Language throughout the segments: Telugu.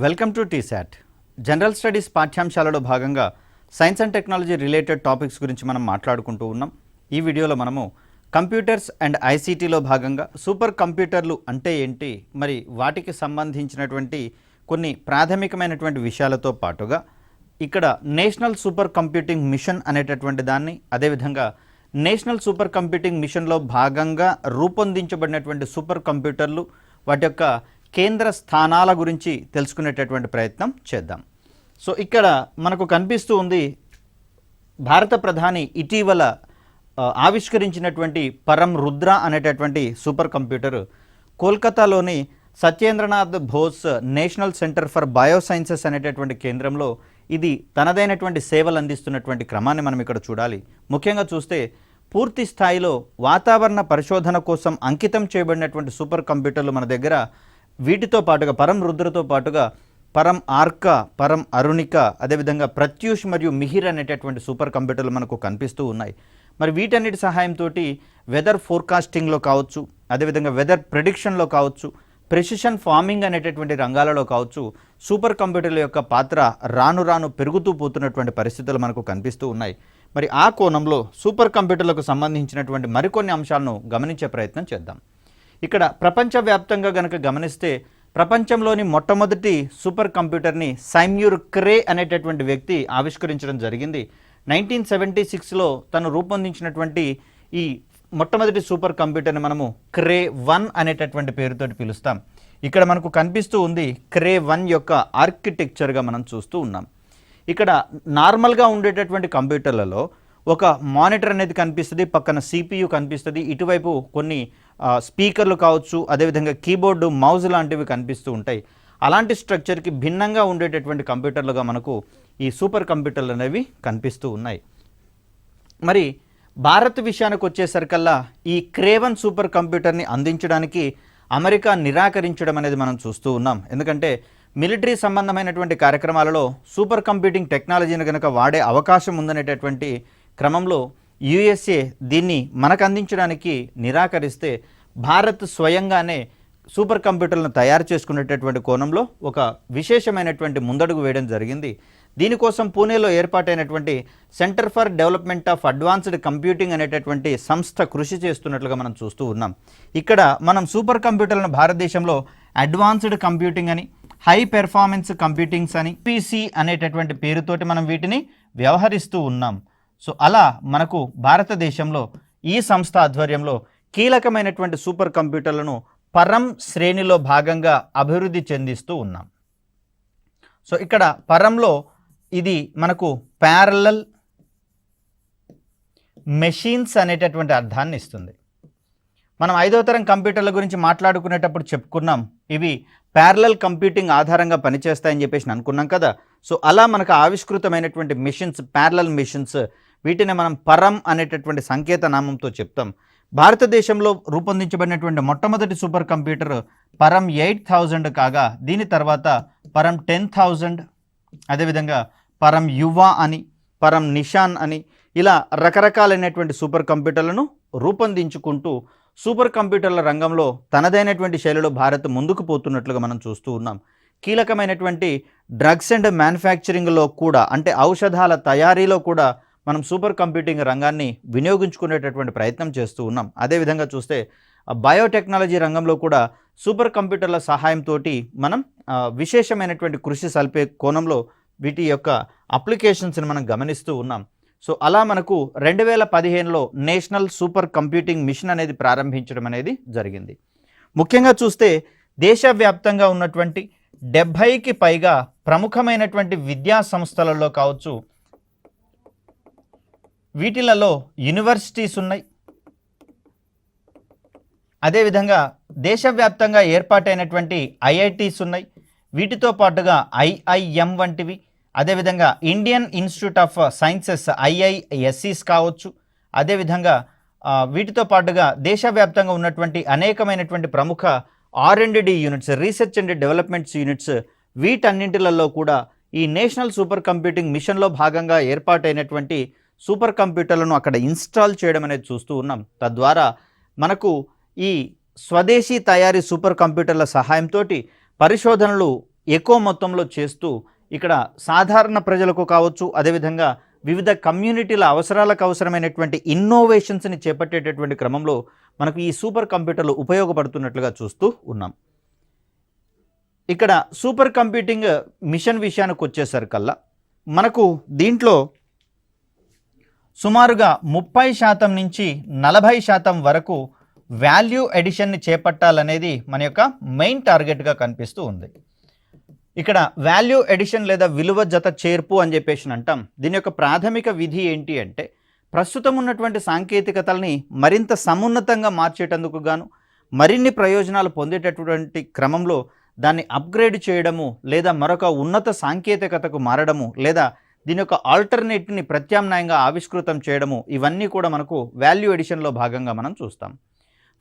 Welcome to TSAT. General studies పాఠ్యాంశాలలో భాగంగా science and technology related topics గురించి మనం మాట్లాడుకుంటూ ఉన్నాం. ఈ వీడియోలో మనము కంప్యూటర్స్ అండ్ ఐసీటీలో భాగంగా సూపర్ కంప్యూటర్లు అంటే ఏంటి, మరి వాటికి సంబంధించినటువంటి కొన్ని ప్రాథమికమైనటువంటి విషయాలతో పాటుగా ఇక్కడ నేషనల్ సూపర్ కంప్యూటింగ్ మిషన్ అనేటటువంటి దాన్ని, అదేవిధంగా నేషనల్ సూపర్ కంప్యూటింగ్ మిషన్లో భాగంగా రూపొందించబడినటువంటి సూపర్ కంప్యూటర్లు, వాటి యొక్క కేంద్ర స్థానాల గురించి తెలుసుకునేటటువంటి ప్రయత్నం చేద్దాం. సో ఇక్కడ మనకు కనిపిస్తూ ఉంది భారత ప్రధాని ఇటీవల ఆవిష్కరించినటువంటి పరం రుద్ర అనేటటువంటి సూపర్ కంప్యూటర్ కోల్కతాలోని Satyendranath Bose national centre for biosciences అనేటటువంటి కేంద్రంలో ఇది తనదైనటువంటి సేవలు అందిస్తున్నటువంటి క్రమాన్ని మనం ఇక్కడ చూడాలి. ముఖ్యంగా చూస్తే పూర్తి స్థాయిలో వాతావరణ పరిశోధన కోసం అంకితం చేయబడినటువంటి సూపర్ కంప్యూటర్లు మన దగ్గర, వీటితో పాటుగా పరం రుద్రతో పాటుగా పరం ఆర్కా, పరం అరుణిక, అదేవిధంగా ప్రత్యూష్ మరియు మిహిర్ అనేటటువంటి సూపర్ కంప్యూటర్లు మనకు కనిపిస్తూ ఉన్నాయి. మరి వీటన్నిటి సహాయంతో వెదర్ ఫోర్కాస్టింగ్లో కావచ్చు, అదేవిధంగా వెదర్ ప్రిడిక్షన్లో కావచ్చు, ప్రెసిషన్ ఫార్మింగ్ అనేటటువంటి రంగాలలో కావచ్చు, సూపర్ కంప్యూటర్ల యొక్క పాత్ర రాను రాను పెరుగుతూ పోతున్నటువంటి పరిస్థితులు మనకు కనిపిస్తూ ఉన్నాయి. మరి ఆ కోణంలో సూపర్ కంప్యూటర్లకు సంబంధించినటువంటి మరికొన్ని అంశాలను గమనించే ప్రయత్నం చేద్దాం. ఇక్కడ ప్రపంచవ్యాప్తంగా గనక గమనిస్తే ప్రపంచంలోని మొట్టమొదటి సూపర్ కంప్యూటర్ని సైమ్యూర్ క్రే అనేటటువంటి వ్యక్తి ఆవిష్కరించడం జరిగింది. 1976లో తను రూపొందించినటువంటి ఈ మొట్టమొదటి సూపర్ కంప్యూటర్ని మనము క్రే 1 అనేటటువంటి పేరుతోటి పిలుస్తాం. ఇక్కడ మనకు కనిపిస్తూ ఉంది క్రే 1 యొక్క ఆర్కిటెక్చర్గా మనం చూస్తూ ఉన్నాం. ఇక్కడ నార్మల్గా ఉండేటటువంటి కంప్యూటర్లలో ఒక మానిటర్ అనేది కనిపిస్తుంది, పక్కన సిపియు కనిపిస్తుంది, ఇటువైపు కొన్ని స్పీకర్లు కావచ్చు, అదేవిధంగా కీబోర్డు, మౌజ్ లాంటివి కనిపిస్తూ ఉంటాయి. అలాంటి స్ట్రక్చర్కి భిన్నంగా ఉండేటటువంటి కంప్యూటర్లుగా మనకు ఈ సూపర్ కంప్యూటర్లు అనేవి కనిపిస్తూ ఉన్నాయి. మరి భారత్ విషయానికి వచ్చేసరికల్లా ఈ క్రే 1 సూపర్ కంప్యూటర్ని అందించడానికి అమెరికా నిరాకరించడం అనేది మనం చూస్తూ ఉన్నాం. ఎందుకంటే మిలిటరీ సంబంధమైనటువంటి కార్యక్రమాలలో సూపర్ కంప్యూటింగ్ టెక్నాలజీని కనుక వాడే అవకాశం ఉందనేటటువంటి క్రమంలో యుఎస్ఏ దీన్ని మనకు అందించడానికి నిరాకరిస్తే భారత్ స్వయంగానే సూపర్ కంప్యూటర్లను తయారు చేసుకునేటటువంటి కోణంలో ఒక విశేషమైనటువంటి ముందడుగు వేయడం జరిగింది. దీనికోసం పూణేలో ఏర్పాటైనటువంటి centre for development of advanced computing అనేటటువంటి సంస్థ కృషి చేస్తున్నట్లుగా మనం చూస్తూ ఉన్నాం. ఇక్కడ మనం సూపర్ కంప్యూటర్లను భారతదేశంలో అడ్వాన్స్డ్ కంప్యూటింగ్ అని, హై పెర్ఫార్మెన్స్ కంప్యూటింగ్స్ అని, పీసీ అనేటటువంటి పేరుతోటి మనం వీటిని వ్యవహరిస్తూ ఉన్నాం. సో అలా మనకు భారతదేశంలో ఈ సంస్థ ఆధ్వర్యంలో కీలకమైనటువంటి సూపర్ కంప్యూటర్లను పరం శ్రేణిలో భాగంగా అభివృద్ధి చెందిస్తూ ఉన్నాం. సో ఇక్కడ పరంలో ఇది మనకు ప్యారలల్ మెషిన్స్ అనేటటువంటి అర్థాన్ని ఇస్తుంది. మనం 5వ తరం కంప్యూటర్ల గురించి మాట్లాడుకునేటప్పుడు చెప్పుకున్నాం, ఇవి ప్యారలల్ కంప్యూటింగ్ ఆధారంగా పనిచేస్తాయని చెప్పేసి అనుకున్నాం కదా. సో అలా మనకు ఆవిష్కృతమైనటువంటి మెషిన్స్, ప్యారలల్ మెషిన్స్, వీటిని మనం పరం అనేటటువంటి సంకేత నామంతో చెప్తాం. భారతదేశంలో రూపొందించబడినటువంటి మొట్టమొదటి సూపర్ కంప్యూటర్ పరం 8000 కాగా, దీని తర్వాత పరం 10000, అదేవిధంగా పరం యువ అని, పరం నిషాన్ అని, ఇలా రకరకాలైనటువంటి సూపర్ కంప్యూటర్లను రూపొందించుకుంటూ సూపర్ కంప్యూటర్ల రంగంలో తనదైనటువంటి శైలిలో భారత్ ముందుకు పోతున్నట్లుగా మనం చూస్తూ ఉన్నాం. కీలకమైనటువంటి డ్రగ్స్ అండ్ మ్యానుఫ్యాక్చరింగ్లో కూడా, అంటే ఔషధాల తయారీలో కూడా మనం సూపర్ కంప్యూటింగ్ రంగాన్ని వినియోగించుకునేటటువంటి ప్రయత్నం చేస్తూ ఉన్నాం. అదేవిధంగా చూస్తే బయోటెక్నాలజీ రంగంలో కూడా సూపర్ కంప్యూటర్ల సహాయంతో మనం విశేషమైనటువంటి కృషి సల్పే కోణంలో వీటి యొక్క అప్లికేషన్స్ని మనం గమనిస్తూ ఉన్నాం. సో అలా మనకు 2015లో నేషనల్ సూపర్ కంప్యూటింగ్ మిషన్ అనేది ప్రారంభించడం అనేది జరిగింది. ముఖ్యంగా చూస్తే దేశవ్యాప్తంగా ఉన్నటువంటి 70కి పైగా ప్రముఖమైనటువంటి విద్యా సంస్థలలో కావచ్చు, వీటిలలో యూనివర్సిటీస్ ఉన్నాయి. అదేవిధంగా దేశవ్యాప్తంగా ఏర్పాటైనటువంటి ఐఐటీస్ ఉన్నాయి. వీటితో పాటుగా ఐఐఎం వంటివి, అదేవిధంగా ఇండియన్ ఇన్స్టిట్యూట్ ఆఫ్ సైన్సెస్ ఐఐఎస్సిస్ కావచ్చు. అదేవిధంగా వీటితో పాటుగా దేశవ్యాప్తంగా ఉన్నటువంటి అనేకమైనటువంటి ప్రముఖ R&D units, research and development units, వీటన్నింటిలలో కూడా ఈ నేషనల్ సూపర్ కంప్యూటింగ్ మిషన్లో భాగంగా ఏర్పాటైనటువంటి సూపర్ కంప్యూటర్లను అక్కడ ఇన్స్టాల్ చేయడం అనేది చూస్తూ ఉన్నాం. తద్వారా మనకు ఈ స్వదేశీ తయారీ సూపర్ కంప్యూటర్ల సహాయంతో పరిశోధనలు ఎక్కువ మొత్తంలో చేస్తూ ఇక్కడ సాధారణ ప్రజలకు కావచ్చు, అదేవిధంగా వివిధ కమ్యూనిటీల అవసరాలకు అవసరమైనటువంటి ఇన్నోవేషన్స్ని చేపట్టేటటువంటి క్రమంలో మనకు ఈ సూపర్ కంప్యూటర్లు ఉపయోగపడుతున్నట్లుగా చూస్తూ ఉన్నాం. ఇక్కడ సూపర్ కంప్యూటింగ్ మిషన్ విషయానికి వచ్చేసరికల్లా మనకు దీంట్లో సుమారుగా 30% నుంచి 40% వరకు వాల్యూ ఎడిషన్ని చేపట్టాలనేది మన యొక్క మెయిన్ టార్గెట్గా కనిపిస్తూ ఉంది. ఇక్కడ వాల్యూ ఎడిషన్ లేదా విలువ జత చేర్పు అని చెప్పేసి అంటాం. దీని యొక్క ప్రాథమిక విధి ఏంటి అంటే ప్రస్తుతం ఉన్నటువంటి సాంకేతికతల్ని మరింత సమున్నతంగా మార్చేటందుకు గాను మరిన్ని ప్రయోజనాలు పొందేటటువంటి క్రమంలో దాన్ని అప్గ్రేడ్ చేయడము, లేదా మరొక ఉన్నత సాంకేతికతకు మారడము, లేదా దీని యొక్క ఆల్టర్నేట్ని ప్రత్యామ్నాయంగా ఆవిష్కృతం చేయడము, ఇవన్నీ కూడా మనకు వాల్యూ ఎడిషన్లో భాగంగా మనం చూస్తాం.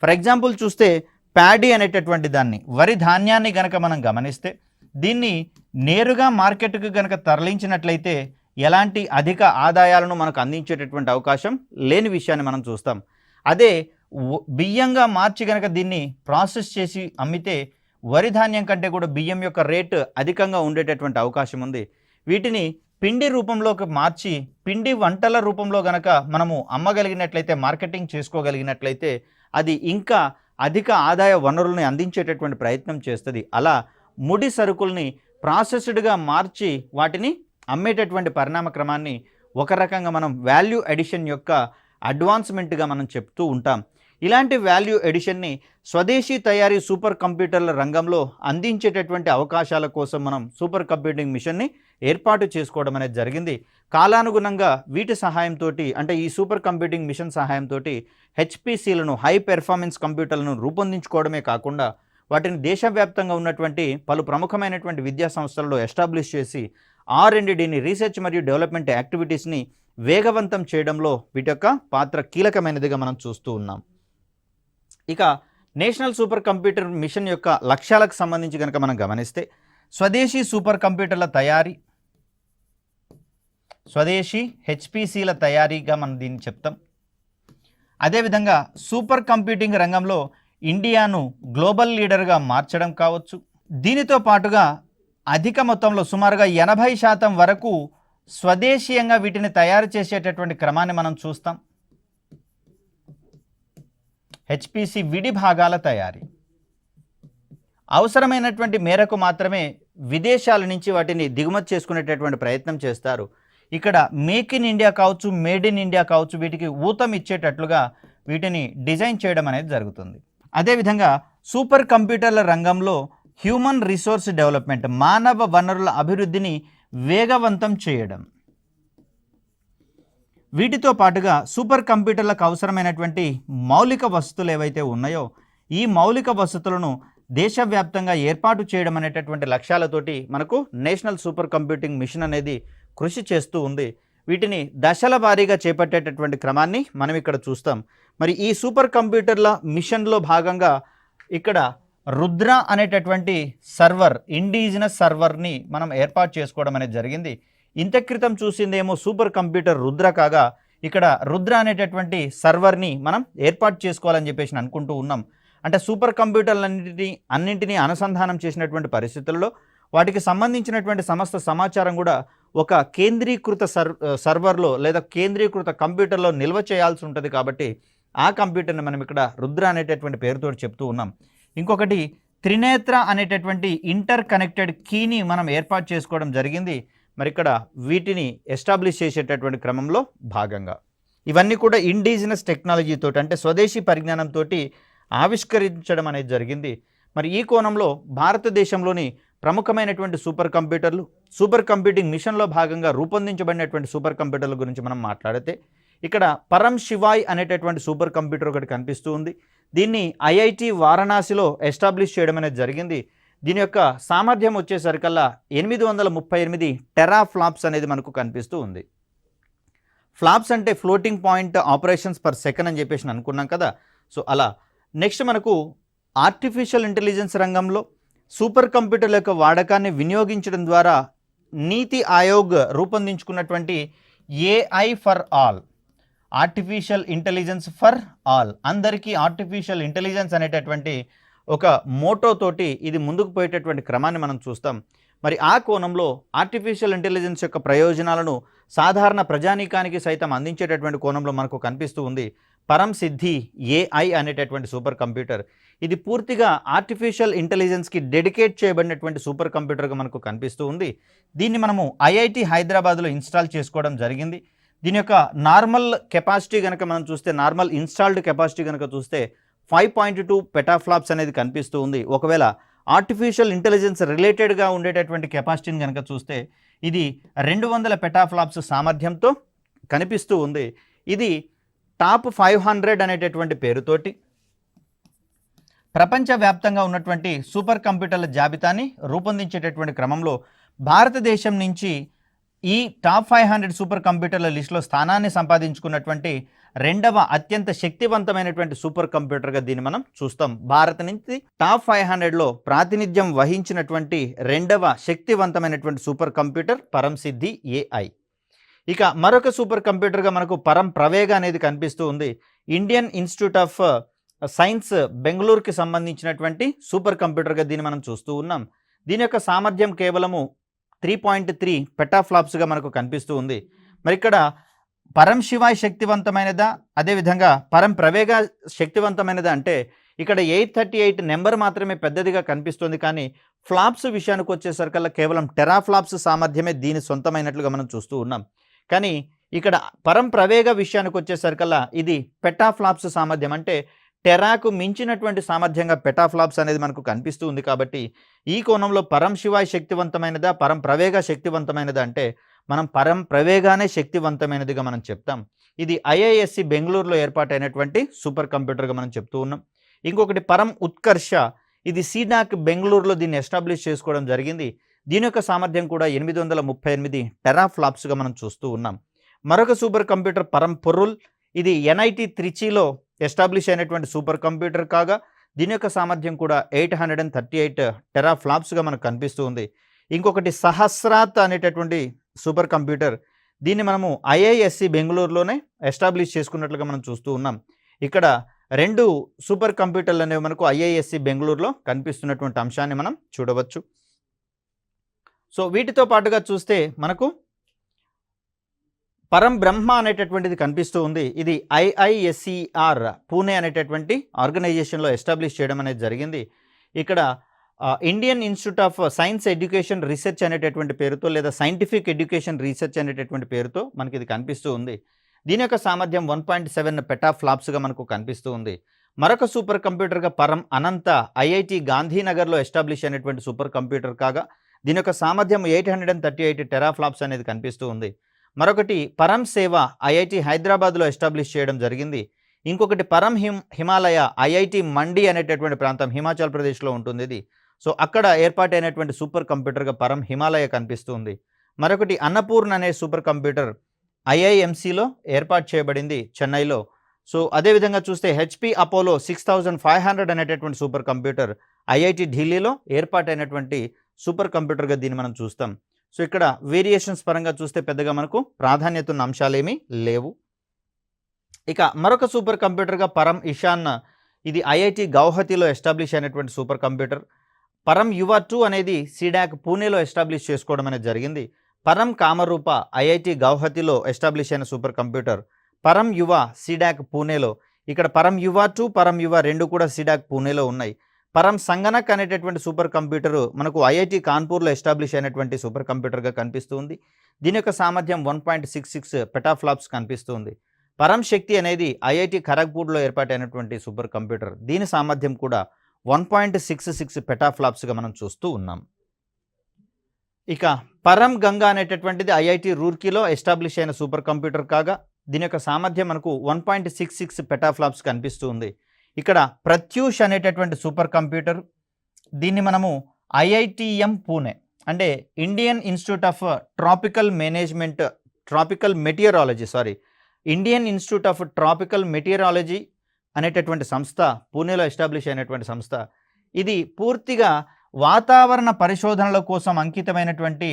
ఫర్ ఎగ్జాంపుల్ చూస్తే ప్యాడీ అనేటటువంటి దాన్ని, వరి ధాన్యాన్ని గనక మనం గమనిస్తే దీన్ని నేరుగా మార్కెట్కు గనక తరలించినట్లయితే ఎలాంటి అధిక ఆదాయాలను మనకు అందించేటటువంటి అవకాశం లేని విషయాన్ని మనం చూస్తాం. అదే బియ్యంగా మార్చి గనక దీన్ని ప్రాసెస్ చేసి అమ్మితే వరి ధాన్యం కంటే కూడా బియ్యం యొక్క రేటు అధికంగా ఉండేటటువంటి అవకాశం ఉంది. వీటిని పిండి రూపంలోకి మార్చి పిండి వంటల రూపంలో గనక మనము అమ్మగలిగినట్లయితే, మార్కెటింగ్ చేసుకోగలిగినట్లయితే అది ఇంకా అధిక ఆదాయ వనరుల్ని అందించేటటువంటి ప్రయత్నం చేస్తుంది. అలా ముడి సరుకుల్ని ప్రాసెస్డ్గా మార్చి వాటిని అమ్మేటటువంటి పరిణామ క్రమాన్ని ఒక రకంగా మనం వాల్యూ ఎడిషన్ యొక్క అడ్వాన్స్మెంట్గా మనం చెప్తూ ఉంటాం. ఇలాంటి వాల్యూ ఎడిషన్ని స్వదేశీ తయారీ సూపర్ కంప్యూటర్ల రంగంలో అందించేటటువంటి అవకాశాల కోసం మనం సూపర్ కంప్యూటింగ్ మిషన్ని ఏర్పాటు చేసుకోవడం అనేది జరిగింది. కాలానుగుణంగా వీటి సహాయంతో, అంటే ఈ సూపర్ కంప్యూటింగ్ మిషన్ సహాయంతో హెచ్పిసిలను, హై పెర్ఫార్మెన్స్ కంప్యూటర్లను రూపొందించుకోవడమే కాకుండా వాటిని దేశవ్యాప్తంగా ఉన్నటువంటి పలు ప్రముఖమైనటువంటి విద్యా సంస్థలలో ఎస్టాబ్లిష్ చేసి R&Dని, రీసెర్చ్ మరియు డెవలప్మెంట్ యాక్టివిటీస్ని వేగవంతం చేయడంలో వీటి యొక్క పాత్ర కీలకమైనదిగా మనం చూస్తూ ఉన్నాం. ఇక నేషనల్ సూపర్ కంప్యూటర్ మిషన్ యొక్క లక్ష్యాలకు సంబంధించి కనుక మనం గమనిస్తే స్వదేశీ సూపర్ కంప్యూటర్ల తయారీ, స్వదేశీ హెచ్పిసిల తయారీగా మనం దీన్ని చెప్తాం. అదేవిధంగా సూపర్ కంప్యూటింగ్ రంగంలో ఇండియాను గ్లోబల్ లీడర్గా మార్చడం కావచ్చు. దీనితో పాటుగా అధిక మొత్తంలో సుమారుగా 80% వరకు స్వదేశీయంగా వీటిని తయారు చేసేటటువంటి క్రమాన్ని మనం చూస్తాం. హెచ్పిసి విడి భాగాల తయారీ అవసరమైనటువంటి మేరకు మాత్రమే విదేశాల నుంచి వాటిని దిగుమతి చేసుకునేటటువంటి ప్రయత్నం చేస్తారు. ఇక్కడ మేక్ ఇన్ ఇండియా కావచ్చు, మేడ్ ఇన్ ఇండియా కావచ్చు, వీటికి ఊతం ఇచ్చేటట్లుగా వీటిని డిజైన్ చేయడం అనేది జరుగుతుంది. అదేవిధంగా సూపర్ కంప్యూటర్ల రంగంలో హ్యూమన్ రిసోర్స్ డెవలప్మెంట్, మానవ వనరుల అభివృద్ధిని వేగవంతం చేయడం, వీటితో పాటుగా సూపర్ కంప్యూటర్లకు అవసరమైనటువంటి మౌలిక వసతులు ఏవైతే ఉన్నాయో ఈ మౌలిక వసతులను దేశవ్యాప్తంగా ఏర్పాటు చేయడం అనేటటువంటి లక్ష్యాలతోటి మనకు నేషనల్ సూపర్ కంప్యూటింగ్ మిషన్ అనేది కృషి చేస్తూ ఉంది. వీటిని దశల వారీగా చేపట్టేటటువంటి క్రమాన్ని మనం ఇక్కడ చూస్తాం. మరి ఈ సూపర్ కంప్యూటర్ల మిషన్లో భాగంగా ఇక్కడ రుద్ర అనేటటువంటి సర్వర్, ఇండిజినస్ సర్వర్ని మనం ఏర్పాటు చేసుకోవడం అనేది జరిగింది. ఇంత క్రితం చూసిందేమో సూపర్ కంప్యూటర్ రుద్ర కాగా ఇక్కడ రుద్ర అనేటటువంటి సర్వర్ని మనం ఏర్పాటు చేసుకోవాలని చెప్పేసి అనుకుంటూ ఉన్నాం. అంటే సూపర్ కంప్యూటర్లన్నింటినీ అనుసంధానం చేసినటువంటి పరిస్థితుల్లో వాటికి సంబంధించినటువంటి సమస్త సమాచారం కూడా ఒక కేంద్రీకృత సర్వర్లో లేదా కేంద్రీకృత కంప్యూటర్లో నిల్వ చేయాల్సి ఉంటుంది. కాబట్టి ఆ కంప్యూటర్ని మనం ఇక్కడ రుద్ర అనేటటువంటి పేరుతో చెప్తూ ఉన్నాం. ఇంకొకటి త్రినేత్ర అనేటటువంటి ఇంటర్ కనెక్టెడ్ కీని మనం ఏర్పాటు చేసుకోవడం జరిగింది. మరి ఇక్కడ వీటిని ఎస్టాబ్లిష్ చేసేటటువంటి క్రమంలో భాగంగా ఇవన్నీ కూడా ఇండిజినస్ టెక్నాలజీతో, అంటే స్వదేశీ పరిజ్ఞానంతో ఆవిష్కరించడం అనేది జరిగింది. మరి ఈ కోణంలో భారతదేశంలోని ప్రముఖమైనటువంటి సూపర్ కంప్యూటర్లు, సూపర్ కంప్యూటింగ్ మిషన్లో భాగంగా రూపొందించబడినటువంటి సూపర్ కంప్యూటర్ల గురించి మనం మాట్లాడితే ఇక్కడ పరమ్ శివాయ్ అనేటటువంటి సూపర్ కంప్యూటర్ ఒకటి కనిపిస్తూ ఉంది. దీన్ని IIT వారణాసిలో ఎస్టాబ్లిష్ చేయడం అనేది జరిగింది. దీని యొక్క సామర్థ్యం వచ్చేసరికల్లా 838 టెరాఫ్లాప్స్ అనేది మనకు కనిపిస్తూ ఉంది. ఫ్లాప్స్ అంటే floating point operations per second అని చెప్పేసి అనుకున్నాం కదా. సో అలా నెక్స్ట్ మనకు ఆర్టిఫిషియల్ ఇంటెలిజెన్స్ రంగంలో సూపర్ కంప్యూటర్ల యొక్క వాడకాన్ని వినియోగించడం ద్వారా నీతి ఆయోగ్ రూపొందించుకున్నటువంటి AI for all, artificial intelligence for all, అందరికీ ఆర్టిఫిషియల్ ఇంటెలిజెన్స్ అనేటటువంటి ఒక మోటో తోటి ఇది ముందుకు పోయేటటువంటి క్రమాన్ని మనం చూస్తాం. మరి ఆ కోణంలో ఆర్టిఫిషియల్ ఇంటెలిజెన్స్ యొక్క ప్రయోజనాలను సాధారణ ప్రజానీకానికి సైతం అందించేటటువంటి కోణంలో మనకు కనిపిస్తూ ఉంది పరం సిద్ధి ఏఐ అనేటటువంటి సూపర్ కంప్యూటర్. ఇది పూర్తిగా ఆర్టిఫిషియల్ ఇంటెలిజెన్స్కి డెడికేట్ చేయబడినటువంటి సూపర్ కంప్యూటర్గా మనకు కనిపిస్తూ ఉంది. దీన్ని మనము ఐఐటి హైదరాబాద్లో ఇన్స్టాల్ చేసుకోవడం జరిగింది. దీని యొక్క నార్మల్ కెపాసిటీ కనుక మనం చూస్తే, నార్మల్ ఇన్స్టాల్డ్ కెపాసిటీ కనుక చూస్తే 5.2 పెటాఫ్లాప్స్ అనేది కనిపిస్తూ ఉంది. ఒకవేళ ఆర్టిఫిషియల్ ఇంటెలిజెన్స్ రిలేటెడ్గా ఉండేటటువంటి కెపాసిటీని కనుక చూస్తే ఇది 200 పెటాఫ్లాప్స్ సామర్థ్యంతో కనిపిస్తూ ఉంది. ఇది టాప్ 500 అనేటటువంటి పేరుతోటి ప్రపంచవ్యాప్తంగా ఉన్నటువంటి సూపర్ కంప్యూటర్ల జాబితాని రూపొందించేటటువంటి క్రమంలో భారతదేశం నుంచి ఈ టాప్ 500 సూపర్ కంప్యూటర్ల లిస్టులో స్థానాన్ని సంపాదించుకున్నటువంటి రెండవ అత్యంత శక్తివంతమైనటువంటి సూపర్ కంప్యూటర్గా దీన్ని మనం చూస్తాం. భారత్ నుంచి టాప్ 500లో ప్రాతినిధ్యం వహించినటువంటి రెండవ శక్తివంతమైనటువంటి సూపర్ కంప్యూటర్ పరం సిద్ధి ఏఐ. ఇక మరొక సూపర్ కంప్యూటర్గా మనకు పరం ప్రవేగ అనేది కనిపిస్తూ ఉంది. ఇండియన్ ఇన్స్టిట్యూట్ ఆఫ్ సైన్స్ బెంగళూరుకి సంబంధించినటువంటి సూపర్ కంప్యూటర్గా దీన్ని మనం చూస్తూ ఉన్నాం. దీని యొక్క సామర్థ్యం కేవలము 3.3 పెటాఫ్లాప్స్గా మనకు కనిపిస్తూ ఉంది. మరి ఇక్కడ పరం శివాయ్ శక్తివంతమైనదా, అదేవిధంగా పరం ప్రవేగ శక్తివంతమైనదా అంటే ఇక్కడ 838 నెంబర్ మాత్రమే పెద్దదిగా కనిపిస్తుంది. కానీ ఫ్లాప్స్ విషయానికి వచ్చేసరికల్లా కేవలం టెరాఫ్లాప్స్ సామర్థ్యమే దీని సొంతమైనట్లుగా మనం చూస్తూ ఉన్నాం. కానీ ఇక్కడ పరం ప్రవేగ విషయానికి వచ్చేసరికల్లా ఇది పెటాఫ్లాప్స్ సామర్థ్యం, అంటే టెరాకు మించినటువంటి సామర్థ్యంగా పెటాఫ్లాప్స్ అనేది మనకు కనిపిస్తూ ఉంది. కాబట్టి ఈ కోణంలో పరం శివాయ్ శక్తివంతమైనదా, పరం ప్రవేగ శక్తివంతమైనదా అంటే మనం పరం ప్రవేగానే శక్తివంతమైనదిగా మనం చెప్తాం. ఇది ఐఐఎస్సి బెంగళూరులో ఏర్పాటైనటువంటి సూపర్ కంప్యూటర్గా మనం చెప్తూ ఉన్నాం. ఇంకొకటి పరం ఉత్కర్ష, ఇది సీడాక్ బెంగళూరులో దీన్ని ఎస్టాబ్లిష్ చేసుకోవడం జరిగింది. దీని యొక్క సామర్థ్యం కూడా 838 టెరాఫ్లాప్స్గా మనం చూస్తూ ఉన్నాం. మరొక సూపర్ కంప్యూటర్ పరం పొరుల్, ఇది ఎన్ఐటి త్రిచిలో ఎస్టాబ్లిష్ అయినటువంటి సూపర్ కంప్యూటర్ కాగా దీని యొక్క సామర్థ్యం కూడా 838 టెరాఫ్లాప్స్గా మనకు కనిపిస్తూ ఉంది. ఇంకొకటి సహస్రాత్ అనేటటువంటి సూపర్ కంప్యూటర్, దీన్ని మనము ఐఐఎస్సి బెంగళూరులోనే ఎస్టాబ్లిష్ చేసుకున్నట్లుగా మనం చూస్తూ ఉన్నాం. ఇక్కడ 2 సూపర్ కంప్యూటర్లు అనేవి మనకు ఐఐఎస్సి బెంగళూరులో కనిపిస్తున్నటువంటి అంశాన్ని మనం చూడవచ్చు. సో వీటితో పాటుగా చూస్తే మనకు పరం బ్రహ్మ అనేటటువంటిది కనిపిస్తూ ఉంది. ఇది ఐఐఎస్సిఆర్ పూణే అనేటటువంటి ఆర్గనైజేషన్లో ఎస్టాబ్లిష్ చేయడం అనేది జరిగింది. ఇక్కడ Indian Institute of science education research అనేటటువంటి పేరుతో, లేదా సైంటిఫిక్ ఎడ్యుకేషన్ రీసెర్చ్ అనేటటువంటి పేరుతో మనకి ఇది కనిపిస్తూ ఉంది. దీని యొక్క సామర్థ్యం 1.7 పెటాఫ్లాప్స్గా మనకు కనిపిస్తూ ఉంది. మరొక సూపర్ కంప్యూటర్గా పరం అనంత ఐఐటి గాంధీనగర్లో ఎస్టాబ్లిష్ అయినటువంటి సూపర్ కంప్యూటర్ కాగా దీని యొక్క సామర్థ్యం 838 టెరాఫ్లాప్స్ అనేది కనిపిస్తూ ఉంది. మరొకటి పరం సేవ ఐఐటి హైదరాబాద్లో ఎస్టాబ్లిష్ చేయడం జరిగింది. ఇంకొకటి పరం హిమాలయ ఐఐటి మండి అనేటటువంటి ప్రాంతం హిమాచల్ ప్రదేశ్లో ఉంటుంది ఇది. సో అక్కడ ఏర్పాటైనటువంటి సూపర్ కంప్యూటర్గా పరం హిమాలయ కనిపిస్తుంది. మరొకటి అన్నపూర్ణ అనే సూపర్ కంప్యూటర్ ఐఐఎంసిలో ఏర్పాటు చేయబడింది చెన్నైలో. సో అదేవిధంగా చూస్తే హెచ్పి అపోలో 6500 అనేటటువంటి సూపర్ కంప్యూటర్ ఐఐటి ఢిల్లీలో ఏర్పాటైనటువంటి సూపర్ కంప్యూటర్గా దీన్ని మనం చూస్తాం. సో ఇక్కడ వేరియేషన్స్ పరంగా చూస్తే పెద్దగా మనకు ప్రాధాన్యత ఉన్న అంశాలేమీ లేవు. ఇక మరొక సూపర్ కంప్యూటర్గా పరం ఇషాన్, ఇది ఐఐటి గౌహతిలో ఎస్టాబ్లిష్ అయినటువంటి సూపర్ కంప్యూటర్. పరం యువ 2 అనేది సీడాక్ పూణేలో ఎస్టాబ్లిష్ చేసుకోవడం అనేది జరిగింది. పరం కామరూప ఐఐటి గౌహతిలో ఎస్టాబ్లిష్ అయిన సూపర్ కంప్యూటర్. పరం యువ సీడాక్ పూణేలో. ఇక్కడ పరం యువ 2, పరం యువ 2 కూడా సీడాక్ పూణేలో ఉన్నాయి. పరం సంగనక్ అనేటటువంటి సూపర్ కంప్యూటర్ మనకు ఐఐటి కాన్పూర్లో ఎస్టాబ్లిష్ అయినటువంటి సూపర్ కంప్యూటర్గా కనిపిస్తుంది. దీని యొక్క సామర్థ్యం 1.66 పెటాఫ్లాప్స్ కనిపిస్తుంది. పరం శక్తి అనేది ఐఐటి ఖరగ్పూర్లో ఏర్పాటైనటువంటి సూపర్ కంప్యూటర్. దీని సామర్థ్యం కూడా 1.66 పెటాఫ్లాప్స్గా మనం చూస్తూ ఉన్నాం. ఇక పరం గంగా అనేటటువంటిది ఐఐటి రూర్కీలో ఎస్టాబ్లిష్ అయిన సూపర్ కంప్యూటర్ కాగా దీని యొక్క సామర్థ్యం మనకు 1.66 పెటాఫ్లాప్స్ కనిపిస్తూ ఉంది. ఇక్కడ ప్రత్యూష్ అనేటటువంటి సూపర్ కంప్యూటర్, దీన్ని మనము ఐఐటిఎం పూణే అంటే Indian Institute of Indian Institute of tropical meteorology అనేటటువంటి సంస్థ పూణేలో ఎస్టాబ్లిష్ అయినటువంటి సంస్థ. ఇది పూర్తిగా వాతావరణ పరిశోధనల కోసం అంకితమైనటువంటి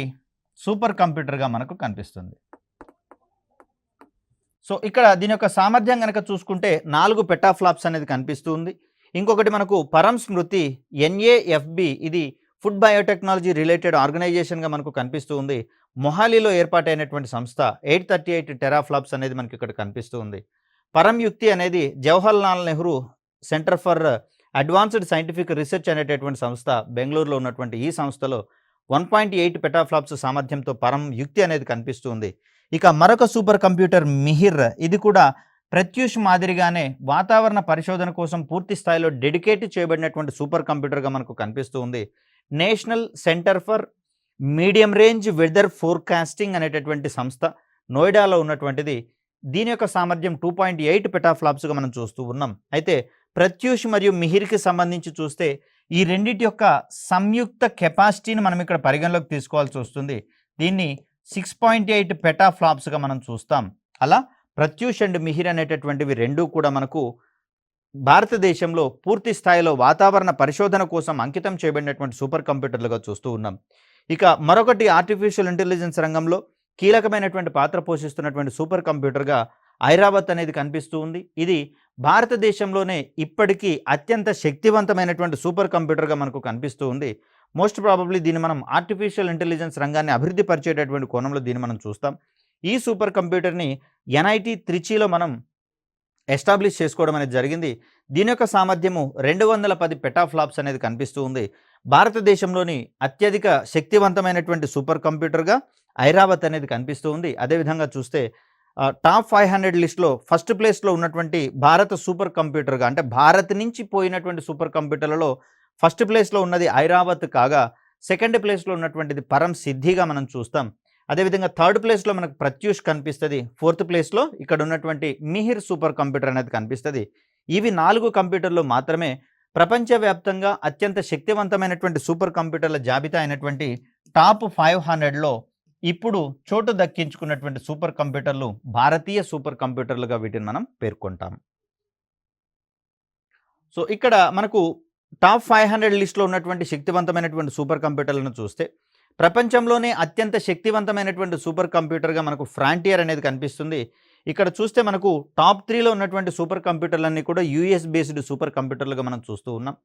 సూపర్ కంప్యూటర్గా మనకు కనిపిస్తుంది. సో ఇక్కడ దీని యొక్క సామర్థ్యం కనుక చూసుకుంటే 4 పెటాఫ్లాప్స్ అనేది కనిపిస్తుంది. ఇంకొకటి మనకు పరం స్మృతి ఎన్ఏఎఫ్బి, ఇది ఫుడ్ బయోటెక్నాలజీ రిలేటెడ్ ఆర్గనైజేషన్గా మనకు కనిపిస్తూ ఉంది. మొహాలీలో ఏర్పాటైనటువంటి సంస్థ 838 టెరాఫ్లాప్స్ అనేది మనకి ఇక్కడ కనిపిస్తూ ఉంది. పరం యుక్తి అనేది Jawaharlal Nehru centre for advanced scientific research అనేటటువంటి సంస్థ బెంగళూరులో ఉన్నటువంటి ఈ సంస్థలో 1.8 పెటాఫ్లాప్స్ సామర్థ్యంతో పరం యుక్తి అనేది కనిపిస్తుంది. ఇక మరొక సూపర్ కంప్యూటర్ మిహిర్, ఇది కూడా ప్రత్యూష్ మాదిరిగానే వాతావరణ పరిశోధన కోసం పూర్తి స్థాయిలో డెడికేట్ చేయబడినటువంటి సూపర్ కంప్యూటర్గా మనకు కనిపిస్తూ ఉంది. National centre for medium range weather forecasting అనేటటువంటి సంస్థ నోయిడాలో ఉన్నటువంటిది. దీని యొక్క సామర్థ్యం 2.8 పెటాఫ్లాప్స్గా మనం చూస్తూ ఉన్నాం. అయితే ప్రత్యూష్ మరియు మిహిర్కి సంబంధించి చూస్తే ఈ రెండింటి యొక్క సంయుక్త కెపాసిటీని మనం ఇక్కడ పరిగణలోకి తీసుకోవాల్సి వస్తుంది. దీన్ని 6.8 పెటాఫ్లాప్స్గా మనం చూస్తాం. అలా ప్రత్యూష్ అండ్ మిహిర్ అనేటటువంటివి రెండూ కూడా మనకు భారతదేశంలో పూర్తి స్థాయిలో వాతావరణ పరిశోధన కోసం అంకితం చేయబడినటువంటి సూపర్ కంప్యూటర్లుగా చూస్తూ ఉన్నాం. ఇక మరొకటి ఆర్టిఫిషియల్ ఇంటెలిజెన్స్ రంగంలో కీలకమైనటువంటి పాత్ర పోషిస్తున్నటువంటి సూపర్ కంప్యూటర్గా ఐరావత్ అనేది కనిపిస్తూ ఉంది. ఇది భారతదేశంలోనే ఇప్పటికీ అత్యంత శక్తివంతమైనటువంటి సూపర్ కంప్యూటర్గా మనకు కనిపిస్తూ ఉంది. మోస్ట్ ప్రాబబ్లీ దీన్ని మనం ఆర్టిఫిషియల్ ఇంటెలిజెన్స్ రంగాన్ని అభివృద్ధి పరిచేటటువంటి కోణంలో దీన్ని మనం చూస్తాం. ఈ సూపర్ కంప్యూటర్ని ఎన్ఐటి త్రిచీలో మనం ఎస్టాబ్లిష్ చేసుకోవడం అనేది జరిగింది. దీని యొక్క సామర్థ్యము 210 పెటాఫ్లాప్స్ అనేది కనిపిస్తూ ఉంది. భారతదేశంలోని అత్యధిక శక్తివంతమైనటువంటి సూపర్ కంప్యూటర్గా ఐరావత్ అనేది కనిపిస్తూ ఉంది. అదేవిధంగా చూస్తే టాప్ 500 లిస్ట్లో ఫస్ట్ ప్లేస్లో ఉన్నటువంటి భారత సూపర్ కంప్యూటర్గా, అంటే భారత్ నుంచి పోయినటువంటి సూపర్ కంప్యూటర్లలో ఫస్ట్ ప్లేస్లో ఉన్నది ఐరావత్ కాగా, సెకండ్ ప్లేస్లో ఉన్నటువంటిది పరం సిద్ధిగా మనం చూస్తాం. అదేవిధంగా థర్డ్ ప్లేస్లో మనకు ప్రత్యూష్ కనిపిస్తుంది. ఫోర్త్ ప్లేస్లో ఇక్కడ ఉన్నటువంటి మిహిర్ సూపర్ కంప్యూటర్ అనేది కనిపిస్తుంది. ఇవి 4 కంప్యూటర్లు మాత్రమే ప్రపంచవ్యాప్తంగా అత్యంత శక్తివంతమైనటువంటి సూపర్ కంప్యూటర్ల జాబితా అయినటువంటి టాప్ 500లో ఇప్పుడు చోటు దక్కించుకున్నటువంటి సూపర్ కంప్యూటర్లు భారతీయ సూపర్ కంప్యూటర్లుగా వీటిని మనం పేర్కొంటాం. సో ఇక్కడ మనకు టాప్ 500 లిస్ట్లో ఉన్నటువంటి శక్తివంతమైనటువంటి సూపర్ కంప్యూటర్లను చూస్తే ప్రపంచంలోనే అత్యంత శక్తివంతమైనటువంటి సూపర్ కంప్యూటర్గా మనకు ఫ్రాంటియర్ అనేది కనిపిస్తుంది. ఇక్కడ చూస్తే మనకు టాప్ 3లో ఉన్నటువంటి సూపర్ కంప్యూటర్లన్నీ కూడా యూఎస్ బేస్డ్ సూపర్ కంప్యూటర్లుగా మనం చూస్తూ ఉన్నాం.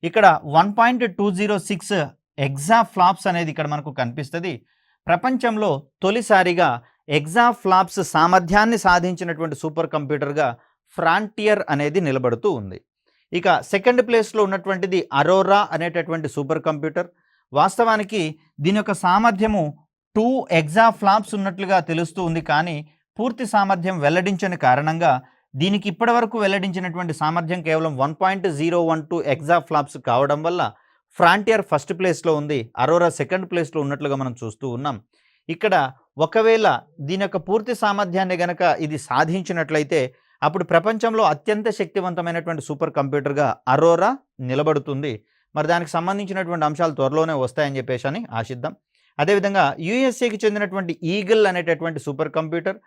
ఇక్కడ 1.206 ఎగ్జాఫ్లాప్స్ అనేది ఇక్కడ మనకు కనిపిస్తుంది. ప్రపంచంలో తొలిసారిగా ఎగ్జాఫ్లాప్స్ సామర్థ్యాన్ని సాధించినటువంటి సూపర్ కంప్యూటర్గా ఫ్రాంటియర్ అనేది నిలబడుతూ ఉంది. ఇక సెకండ్ ప్లేస్లో ఉన్నటువంటిది అరోరా అనేటటువంటి సూపర్ కంప్యూటర్. వాస్తవానికి దీని యొక్క సామర్థ్యము 2 ఎగ్జాఫ్లాప్స్ ఉన్నట్లుగా తెలుస్తూ ఉంది, కానీ పూర్తి సామర్థ్యం వెల్లడించని కారణంగా దీనికి ఇప్పటివరకు వెల్లడించినటువంటి సామర్థ్యం కేవలం 1.012 ఎగ్జాఫ్లాప్స్ కావడం వల్ల ఫ్రాంటియర్ ఫస్ట్ ప్లేస్లో ఉంది, అరోరా సెకండ్ ప్లేస్లో ఉన్నట్లుగా మనం చూస్తూ ఉన్నాం. ఇక్కడ ఒకవేళ దీని యొక్క పూర్తి సామర్థ్యాన్ని గనక ఇది సాధించినట్లయితే అప్పుడు ప్రపంచంలో అత్యంత శక్తివంతమైనటువంటి సూపర్ కంప్యూటర్గా అరోరా నిలబడుతుంది. మరి దానికి సంబంధించినటువంటి అంశాలు త్వరలోనే వస్తాయని చెప్పేసి అని ఆశిద్దాం. అదేవిధంగా యూఎస్ఏకి చెందినటువంటి ఈగిల్ అనేటటువంటి సూపర్ కంప్యూటర్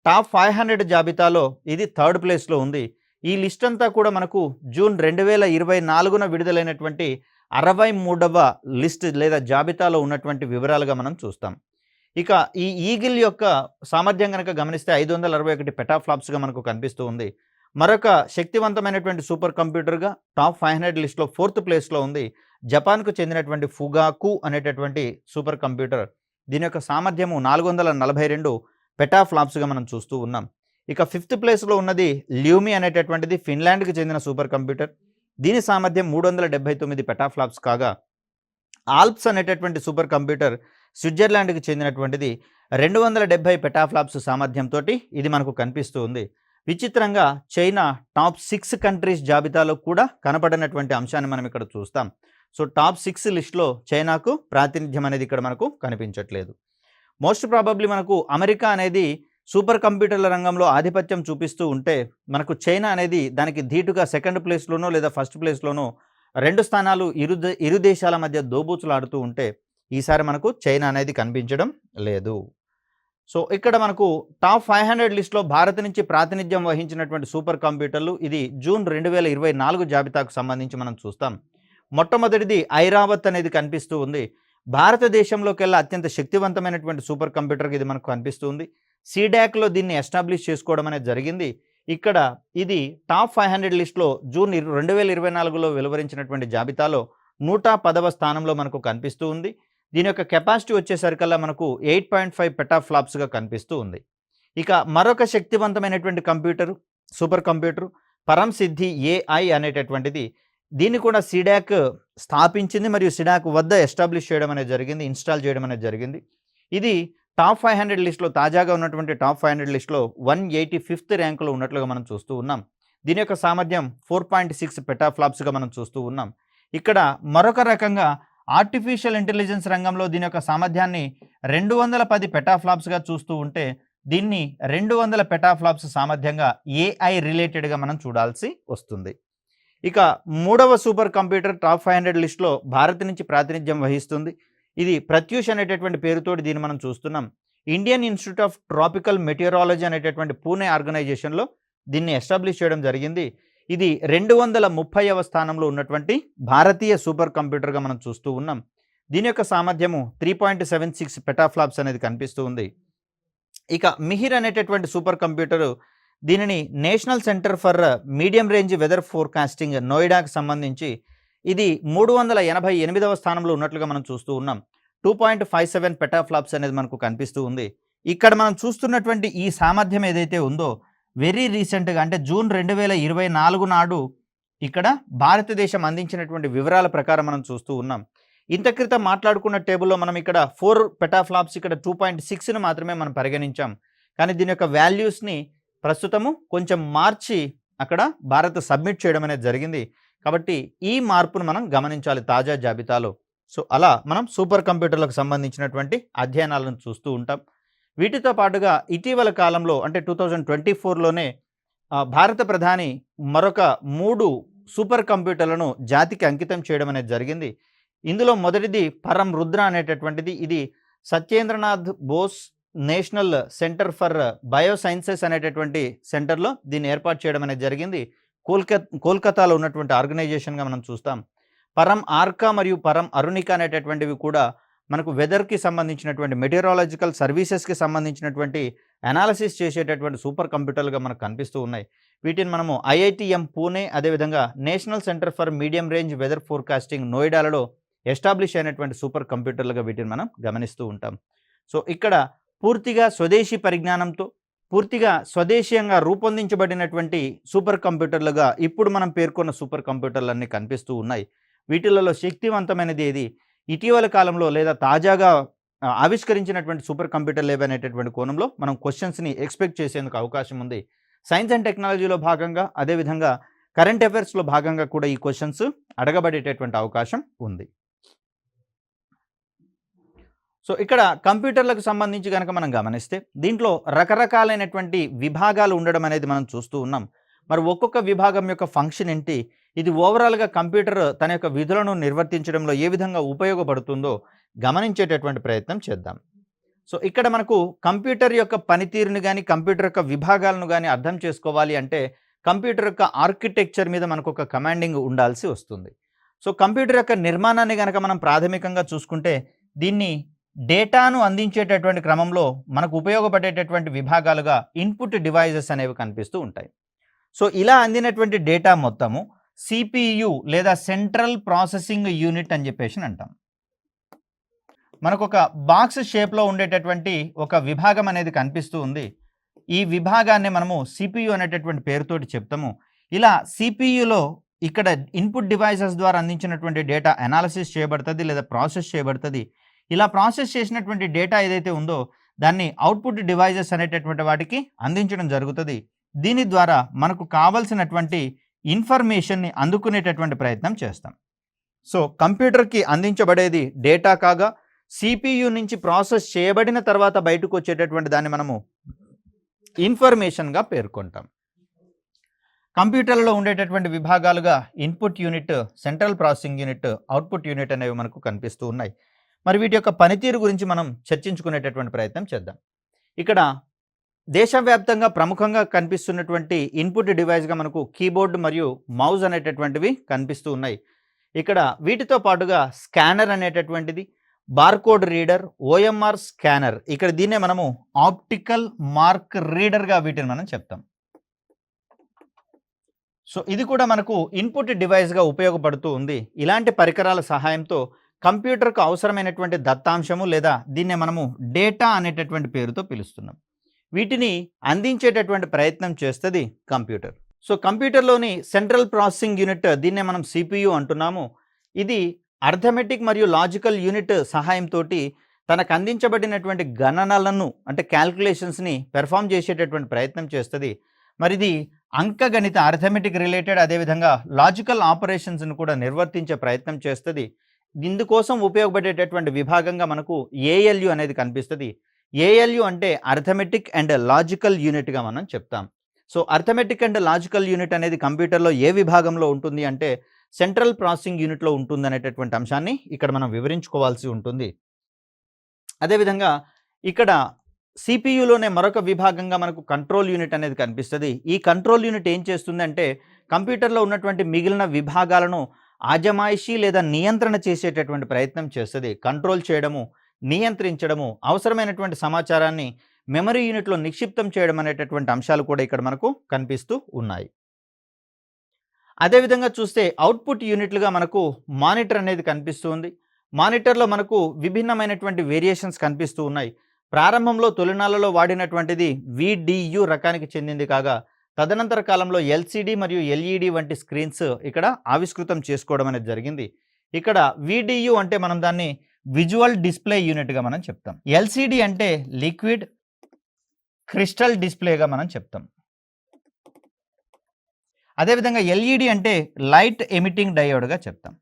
టాప్ 500 జాబితాలో ఇది థర్డ్ ప్లేస్లో ఉంది. ఈ లిస్ట్ అంతా కూడా మనకు జూన్ 2024న విడుదలైనటువంటి 63వ లిస్ట్ లేదా జాబితాలో ఉన్నటువంటి వివరాలుగా మనం చూస్తాం. ఇక ఈ ఈగిల్ యొక్క సామర్థ్యం కనుక గమనిస్తే 561 పెటాఫ్లాప్స్గా మనకు కనిపిస్తూ ఉంది. మరొక శక్తివంతమైనటువంటి సూపర్ కంప్యూటర్గా టాప్ 500 లిస్ట్లో ఫోర్త్ ప్లేస్లో ఉంది జపాన్కు చెందినటువంటి ఫుగాకు అనేటటువంటి సూపర్ కంప్యూటర్. దీని యొక్క సామర్థ్యము 442 పెటాఫ్లాప్స్గా మనం చూస్తూ ఉన్నాం. ఇక ఫిఫ్త్ ప్లేస్లో ఉన్నది ల్యూమి అనేటటువంటిది ఫిన్లాండ్కి చెందిన సూపర్ కంప్యూటర్. దీని సామర్థ్యం 379 పెటాఫ్లాప్స్ కాగా, ఆల్ప్స్ అనేటటువంటి సూపర్ కంప్యూటర్ స్విట్జర్లాండ్కి చెందినటువంటిది 270 పెటాఫ్లాప్స్ సామర్థ్యంతో ఇది మనకు కనిపిస్తూ ఉంది. విచిత్రంగా చైనా టాప్ 6 కంట్రీస్ జాబితాలో కూడా కనపడినటువంటి అంశాన్ని మనం ఇక్కడ చూస్తాం. సో టాప్ 6 లిస్ట్లో చైనాకు ప్రాతినిధ్యం అనేది ఇక్కడ మనకు కనిపించట్లేదు. మోస్ట్ ప్రాబబ్లీ మనకు అమెరికా అనేది సూపర్ కంప్యూటర్ల రంగంలో ఆధిపత్యం చూపిస్తూ ఉంటే మనకు చైనా అనేది దానికి ధీటుగా సెకండ్ ప్లేస్లోనో లేదా ఫస్ట్ ప్లేస్లోనో 2 స్థానాలు ఇరు దేశాల మధ్య దోబూచులాడుతూ ఉంటే ఈసారి మనకు చైనా అనేది కనిపించడం లేదు. సో ఇక్కడ మనకు టాప్ 500 లిస్ట్లో భారత్ నుంచి ప్రాతినిధ్యం వహించినటువంటి సూపర్ కంప్యూటర్లు ఇది జూన్ 2024 జాబితాకు సంబంధించి మనం చూస్తాం. మొట్టమొదటిది ఐరావత్ అనేది కనిపిస్తూ ఉంది. భారతదేశంలోకెల్లా అత్యంత శక్తివంతమైనటువంటి సూపర్ కంప్యూటర్కి ఇది మనకు కనిపిస్తుంది. సీడాక్లో దీన్ని ఎస్టాబ్లిష్ చేసుకోవడం అనేది జరిగింది. ఇక్కడ ఇది టాప్ 500 లిస్ట్లో జూన్ 2024లో వెలువరించినటువంటి జాబితాలో 110వ స్థానంలో మనకు కనిపిస్తూ ఉంది. దీని యొక్క కెపాసిటీ వచ్చేసరికల్లా మనకు 8.5 పెటాఫ్లాప్స్గా కనిపిస్తూ ఉంది. ఇక మరొక శక్తివంతమైనటువంటి కంప్యూటర్, సూపర్ కంప్యూటర్ పరం సిద్ధి ఏఐ అనేటటువంటిది, దీన్ని కూడా సిడాక్ స్థాపించింది మరియు సిడాక్ వద్ద ఎస్టాబ్లిష్ చేయడం అనేది జరిగింది, ఇన్స్టాల్ చేయడం అనేది జరిగింది. ఇది టాప్ 500 లిస్ట్లో, తాజాగా ఉన్నటువంటి టాప్ 500 లిస్ట్లో 185th ర్యాంకులో ఉన్నట్లుగా మనం చూస్తూ ఉన్నాం. దీని యొక్క సామర్థ్యం 4.6 పెటాఫ్లాప్స్గా మనం చూస్తూ ఉన్నాం. ఇక్కడ మరొక రకంగా ఆర్టిఫిషియల్ ఇంటెలిజెన్స్ రంగంలో దీని యొక్క సామర్థ్యాన్ని 210 పెటాఫ్లాప్స్గా చూస్తూ ఉంటే, దీన్ని 200 పెటాఫ్లాప్స్ సామర్థ్యంగా ఏఐ రిలేటెడ్గా మనం చూడాల్సి వస్తుంది. ఇక మూడవ సూపర్ కంప్యూటర్ టాప్ 500 లిస్ట్లో భారత్ నుంచి ప్రాతినిధ్యం వహిస్తుంది. ఇది ప్రత్యూష్ అనేటటువంటి పేరుతోటి దీన్ని మనం చూస్తున్నాం. Indian Institute of tropical meteorology అనేటటువంటి పూణే ఆర్గనైజేషన్లో దీన్ని ఎస్టాబ్లిష్ చేయడం జరిగింది. ఇది 230వ స్థానంలో ఉన్నటువంటి భారతీయ సూపర్ కంప్యూటర్గా మనం చూస్తూ ఉన్నాం. దీని యొక్క సామర్థ్యము 3.76 పెటాఫ్లాప్స్ అనేది కనిపిస్తూ ఉంది. ఇక మిహిర్ అనేటటువంటి సూపర్ కంప్యూటరు, దీనిని national centre for medium range weather forecasting నోయిడాకి సంబంధించి ఇది 388వ స్థానంలో ఉన్నట్లుగా మనం చూస్తూ ఉన్నాం. 2.57 పెటాఫ్లాప్స్ అనేది మనకు కనిపిస్తూ ఉంది. ఇక్కడ మనం చూస్తున్నటువంటి ఈ సామర్థ్యం ఏదైతే ఉందో, వెరీ రీసెంట్గా అంటే జూన్ 2024 నాడు ఇక్కడ భారతదేశం అందించినటువంటి వివరాల ప్రకారం మనం చూస్తూ ఉన్నాం. ఇంత క్రితం మాట్లాడుకున్న టేబుల్లో మనం ఇక్కడ 4 పెటాఫ్లాప్స్, ఇక్కడ 2.6ను మాత్రమే మనం పరిగణించాం. కానీ దీని యొక్క వాల్యూస్ని ప్రస్తుతము కొంచెం మార్చి అక్కడ భారత్ సబ్మిట్ చేయడం అనేది జరిగింది. కాబట్టి ఈ మార్పును మనం గమనించాలి తాజా జాబితాలో. సో అలా మనం సూపర్ కంప్యూటర్లకు సంబంధించినటువంటి అధ్యయనాలను చూస్తూ ఉంటాం. వీటితో పాటుగా ఇటీవల కాలంలో అంటే 2024లోనే భారత ప్రధాని మరొక 3 సూపర్ కంప్యూటర్లను జాతికి అంకితం చేయడం అనేది జరిగింది. ఇందులో మొదటిది పరం రుద్ర అనేటటువంటిది. ఇది Satyendranath Bose national centre for biosciences అనేటటువంటి సెంటర్లో దీన్ని ఏర్పాటు చేయడం అనేది జరిగింది. కోల్కతాలో ఉన్నటువంటి ఆర్గనైజేషన్గా మనం చూస్తాం. పరం ఆర్కా మరియు పరం అరుణిక అనేటటువంటివి కూడా మనకు వెదర్కి సంబంధించినటువంటి మెటీరియాలజికల్ సర్వీసెస్కి సంబంధించినటువంటి అనాలిసిస్ చేసేటటువంటి సూపర్ కంప్యూటర్లుగా మనకు కనిపిస్తూ ఉన్నాయి. వీటిని మనము ఐఐటిఎం పూణే, అదేవిధంగా national centre for medium range weather forecasting నోయిడాలలో ఎస్టాబ్లిష్ అయినటువంటి సూపర్ కంప్యూటర్లుగా వీటిని మనం గమనిస్తూ ఉంటాం. సో ఇక్కడ పూర్తిగా స్వదేశీ పరిజ్ఞానంతో, పూర్తిగా స్వదేశీయంగా రూపొందించబడినటువంటి సూపర్ కంప్యూటర్లుగా ఇప్పుడు మనం పేర్కొన్న సూపర్ కంప్యూటర్లన్నీ కనిపిస్తూ ఉన్నాయి. వీటిలలో శక్తివంతమైనది ఏది, ఇటీవల కాలంలో లేదా తాజాగా ఆవిష్కరించినటువంటి సూపర్ కంప్యూటర్లు ఏవనేటటువంటి కోణంలో మనం క్వశ్చన్స్ని ఎక్స్పెక్ట్ చేసేందుకు అవకాశం ఉంది. సైన్స్ అండ్ టెక్నాలజీలో భాగంగా, అదేవిధంగా కరెంట్ అఫైర్స్లో భాగంగా కూడా ఈ క్వశ్చన్స్ అడగబడేటటువంటి అవకాశం ఉంది. సో ఇక్కడ కంప్యూటర్లకు సంబంధించి కనుక మనం గమనిస్తే దీంట్లో రకరకాలైనటువంటి విభాగాలు ఉండడం అనేది మనం చూస్తూ ఉన్నాం. మరి ఒక్కొక్క విభాగం యొక్క ఫంక్షన్ ఏంటి, ఇది ఓవరాల్గా కంప్యూటర్ తన యొక్క విధులను నిర్వర్తించడంలో ఏ విధంగా ఉపయోగపడుతుందో గమనించేటటువంటి ప్రయత్నం చేద్దాం. సో ఇక్కడ మనకు కంప్యూటర్ యొక్క పనితీరుని కానీ, కంప్యూటర్ యొక్క విభాగాలను కానీ అర్థం చేసుకోవాలి అంటే కంప్యూటర్ యొక్క ఆర్కిటెక్చర్ మీద మనకు ఒక కమాండింగ్ ఉండాల్సి వస్తుంది. సో కంప్యూటర్ యొక్క నిర్మాణాన్ని కనుక మనం ప్రాథమికంగా చూసుకుంటే, దీన్ని డేటాను అందించేటటువంటి క్రమంలో మనకు ఉపయోగపడేటటువంటి విభాగాలుగా ఇన్పుట్ డివైజెస్ అనేవి కనిపిస్తూ ఉంటాయి. సో ఇలా అందినటువంటి డేటా మొత్తము సిపియు లేదా సెంట్రల్ ప్రాసెసింగ్ యూనిట్ అని చెప్పేసి అంటాం. మనకు ఒక బాక్స్ షేప్లో ఉండేటటువంటి ఒక విభాగం అనేది కనిపిస్తూ ఉంది. ఈ విభాగాన్ని మనము సిపియు అనేటటువంటి పేరుతోటి చెప్తాము. ఇలా సిపియులో ఇక్కడ ఇన్పుట్ డివైజెస్ ద్వారా అందించినటువంటి డేటా అనాలిసిస్ చేయబడుతుంది లేదా ప్రాసెస్ చేయబడుతుంది. ఇలా ప్రాసెస్ చేసినటువంటి డేటా ఏదైతే ఉందో దాన్ని అవుట్పుట్ డివైజెస్ అనేటటువంటి వాటికి అందించడం జరుగుతుంది. దీని ద్వారా మనకు కావాల్సినటువంటి ఇన్ఫర్మేషన్ని అందుకునేటటువంటి ప్రయత్నం చేస్తాం. సో కంప్యూటర్కి అందించబడేది డేటా కాగా, సిపియు నుంచి ప్రాసెస్ చేయబడిన తర్వాత బయటకు వచ్చేటటువంటి దాన్ని మనము ఇన్ఫర్మేషన్గా పేర్కొంటాం. కంప్యూటర్లో ఉండేటటువంటి విభాగాలుగా input unit, central processing unit, output unit అనేవి మనకు కనిపిస్తూ ఉన్నాయి. మరి వీటి యొక్క పనితీరు గురించి మనం చర్చించుకునేటటువంటి ప్రయత్నం చేద్దాం. ఇక్కడ దేశవ్యాప్తంగా ప్రముఖంగా కనిపిస్తున్నటువంటి ఇన్పుట్ డివైస్గా మనకు కీబోర్డ్ మరియు మౌస్ అనేటటువంటివి కనిపిస్తూ ఉన్నాయి. ఇక్కడ వీటితో పాటుగా స్కానర్ అనేటటువంటిది, బార్కోడ్ రీడర్, ఓఎంఆర్ స్కానర్, ఇక్కడ దీన్నే మనము ఆప్టికల్ మార్క్ రీడర్గా వీటిని మనం చెప్తాం. సో ఇది కూడా మనకు ఇన్పుట్ డివైస్గా ఉపయోగపడుతూ ఉంది. ఇలాంటి పరికరాల సహాయంతో కంప్యూటర్కు అవసరమైనటువంటి దత్తాంశము లేదా దీన్నే మనము డేటా అనేటటువంటి పేరుతో పిలుస్తున్నాం. వీటిని అందించేటటువంటి ప్రయత్నం చేస్తుంది కంప్యూటర్. సో కంప్యూటర్లోని సెంట్రల్ ప్రాసెసింగ్ యూనిట్, దీన్నే మనం సిపియు అంటున్నాము. ఇది అర్థమెటిక్ మరియు లాజికల్ యూనిట్ సహాయంతో తనకు అందించబడినటువంటి గణనలను అంటే క్యాల్కులేషన్స్ని పెర్ఫామ్ చేసేటటువంటి ప్రయత్నం చేస్తుంది. మరి ఇది అంకగణిత అర్థమెటిక్ రిలేటెడ్ అదేవిధంగా లాజికల్ ఆపరేషన్స్ను కూడా నిర్వర్తించే ప్రయత్నం చేస్తుంది. ఇందుకోసం ఉపయోగపడేటటువంటి విభాగంగా మనకు ఏఎల్యు అనేది కనిపిస్తుంది. ఏఎల్యు అంటే అర్థమెటిక్ అండ్ లాజికల్ యూనిట్గా మనం చెప్తాం. So arithmetic and logical unit అనేది కంప్యూటర్లో ఏ విభాగంలో ఉంటుంది అంటే సెంట్రల్ ప్రాసెసింగ్ యూనిట్లో ఉంటుంది అనేటటువంటి అంశాన్ని ఇక్కడ మనం వివరించుకోవాల్సి ఉంటుంది. అదేవిధంగా ఇక్కడ సిపియులోనే మరొక విభాగంగా మనకు కంట్రోల్ యూనిట్ అనేది కనిపిస్తుంది. ఈ కంట్రోల్ యూనిట్ ఏం చేస్తుందంటే కంప్యూటర్లో ఉన్నటువంటి మిగిలిన విభాగాలను ఆజమాయిషీ లేదా నియంత్రణ చేసేటటువంటి ప్రయత్నం చేస్తుంది. కంట్రోల్ చేయడము, నియంత్రించడము, అవసరమైనటువంటి సమాచారాన్ని మెమరీ యూనిట్లో నిక్షిప్తం చేయడం అనేటటువంటి అంశాలు కూడా ఇక్కడ మనకు కనిపిస్తూ ఉన్నాయి. అదేవిధంగా చూస్తే అవుట్పుట్ యూనిట్లుగా మనకు మానిటర్ అనేది కనిపిస్తుంది. మానిటర్లో మనకు విభిన్నమైనటువంటి వేరియేషన్స్ కనిపిస్తూ ఉన్నాయి. ప్రారంభంలో తొలినాళ్లలో వాడినటువంటిది విడియు రకానికి చెందింది కాగా తదనంతర కాలంలో ఎల్సిడి మరియు ఎల్ఈడి వంటి స్క్రీన్స్ ఇక్కడ ఆవిష్కృతం చేసుకోవడం అనేది జరిగింది. ఇక్కడ విడియు అంటే మనం దాన్ని విజువల్ డిస్ప్లే యూనిట్గా మనం చెప్తాం. ఎల్సిడి అంటే లిక్విడ్ క్రిస్టల్ డిస్ప్లేగా మనం చెప్తాం. అదేవిధంగా ఎల్ఈడి అంటే లైట్ ఎమిటింగ్ డయోడ్గా చెప్తాం.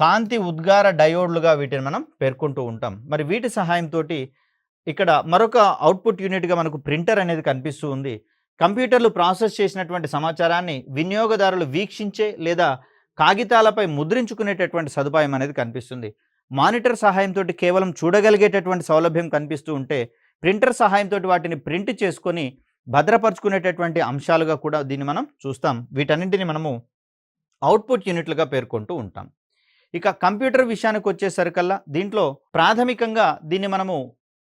కాంతి ఉద్గార డయోడ్లుగా వీటిని మనం పేర్కొంటూ ఉంటాం. మరి వీటి సహాయంతో ఇక్కడ మరొక అవుట్పుట్ యూనిట్గా మనకు ప్రింటర్ అనేది కనిపిస్తూ ఉంది. కంప్యూటర్లు ప్రాసెస్ చేసినటువంటి సమాచారాన్ని వినియోగదారులు వీక్షించే లేదా కాగితాలపై ముద్రించుకునేటటువంటి సదుపాయం అనేది కనిపిస్తుంది. మానిటర్ సహాయంతో కేవలం చూడగలిగేటటువంటి సౌలభ్యం కనిపిస్తూ ఉంటే ప్రింటర్ సహాయంతో వాటిని ప్రింట్ చేసుకొని భద్రపరుచుకునేటటువంటి అంశాలుగా కూడా దీన్ని మనం చూస్తాం. వీటన్నింటిని మనము అవుట్పుట్ యూనిట్లుగా పేర్కొంటూ ఉంటాం. ఇక కంప్యూటర్ విషయానికి వచ్చేసరికల్లా దీంట్లో ప్రాథమికంగా దీన్ని మనము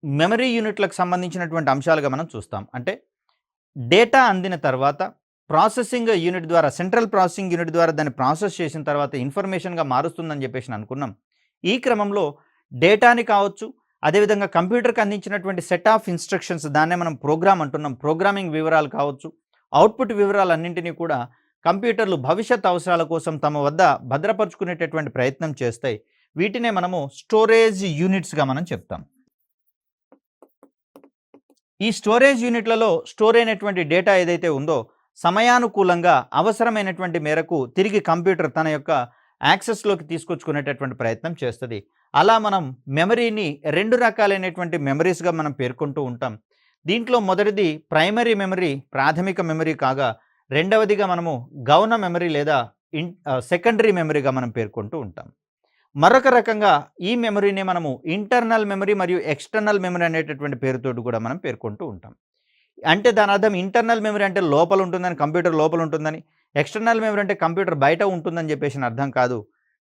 మెమరీ యూనిట్లకు సంబంధించినటువంటి అంశాలుగా మనం చూస్తాం. అంటే డేటా అందిన తర్వాత ప్రాసెసింగ్ యూనిట్ ద్వారా, సెంట్రల్ ప్రాసెసింగ్ యూనిట్ ద్వారా దాన్ని ప్రాసెస్ చేసిన తర్వాత ఇన్ఫర్మేషన్గా మారుస్తుందని చెప్పేసి అనుకున్నాం. ఈ క్రమంలో డేటాని కావచ్చు, అదేవిధంగా కంప్యూటర్కి అందించినటువంటి సెట్ ఆఫ్ ఇన్స్ట్రక్షన్స్, దాన్నే మనం ప్రోగ్రామ్ అంటున్నాం, ప్రోగ్రామింగ్ వివరాలు కావచ్చు, అవుట్పుట్ వివరాలన్నింటినీ కూడా కంప్యూటర్లు భవిష్యత్ అవసరాల కోసం తమ వద్ద భద్రపరుచుకునేటటువంటి ప్రయత్నం చేస్తాయి. వీటినే మనము స్టోరేజ్ యూనిట్స్గా మనం చెప్తాం. ఈ స్టోరేజ్ యూనిట్లలో స్టోర్ అయినటువంటి డేటా ఏదైతే ఉందో సమయానుకూలంగా అవసరమైనటువంటి మేరకు తిరిగి కంప్యూటర్ తన యొక్క యాక్సెస్లోకి తీసుకొచ్చుకునేటటువంటి ప్రయత్నం చేస్తుంది. అలా మనం మెమరీని రెండు రకాలైనటువంటి మెమరీస్గా మనం పేర్కొంటూ ఉంటాం. దీంట్లో మొదటిది ప్రైమరీ మెమరీ, ప్రాథమిక మెమరీ కాగా రెండవదిగా మనము గౌణ మెమరీ లేదా సెకండరీ మెమరీగా మనం పేర్కొంటూ ఉంటాం. మరొక రకంగా ఈ మెమరీని మనము ఇంటర్నల్ మెమరీ మరియు ఎక్స్టర్నల్ మెమరీ అనేటటువంటి పేరుతో కూడా మనం పేర్కొంటూ ఉంటాం. అంటే దాని అర్థం ఇంటర్నల్ మెమరీ అంటే లోపల ఉంటుందని, కంప్యూటర్ లోపల ఉంటుందని, ఎక్స్టర్నల్ మెమరీ అంటే కంప్యూటర్ బయట ఉంటుందని చెప్పేసి అర్థం కాదు.